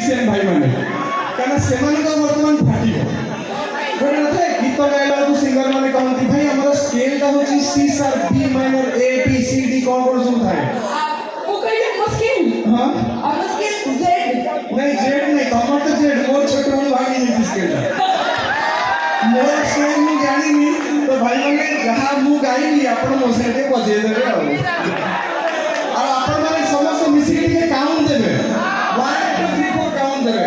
musician भाई मैंने कहना से बर्तमान फाटी गोटे नए गीत गाइला सिंगर मैंने कहते भाई आम स्केल टा हूँ C sharp B minor A B C D कौन कौन सब थाए हाँ नहीं जेड नहीं तुम तो जेड मोर छोटे मोर भागी नहीं स्केल मोर स्केल मुझे जानी नहीं तो भाई मैंने जहाँ मुझे गाइबी आप मो साइड बजे देवे आप समस्त मिसिक काउंट देवे 1 2 3 4 काउंट देवे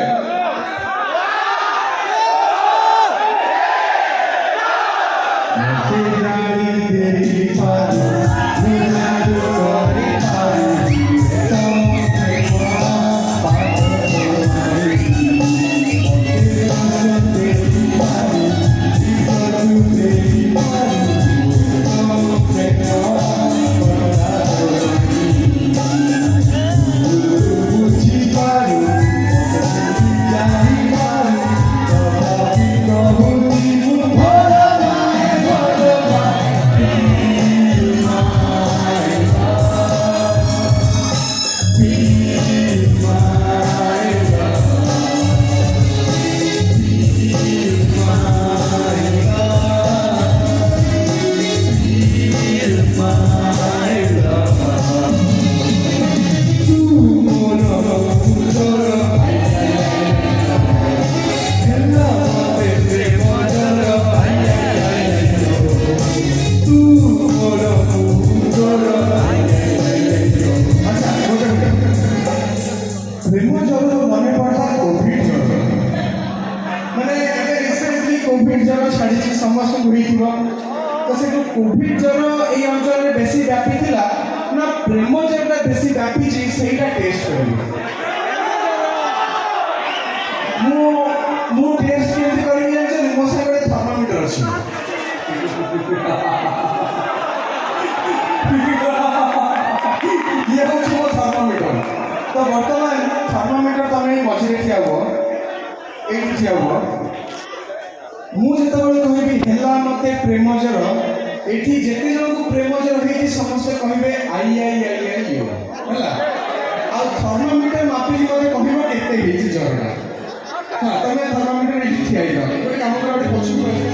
कोविड ज्वर छाड़ी समस्त तो से कोविड ज्वर ये अंचल में बेसी व्यापी थिला ना प्रेम ज्वरटा बेसी व्यापी सेटा टेस्ट करी मु टेस्ट केमती करी जान मो से गोटे थर्मोमीटर अछि ये होछि मो थर्मोमीटर तो वर्तमान थर्मोमीटर तमे मझिरे ठिया हो एठी ठिया हो मुझे कहबी हेला मते प्रेम ज्वर एठी जेते जन को प्रेम ज्वर होई समस्त कहबे आई आई आई आई यो होला आ थर्मोमीटर मापी मते कहबो केते हेछि ज्वरटा हां तमे थर्मोमीटर एठी ठिया हो काम कर पछु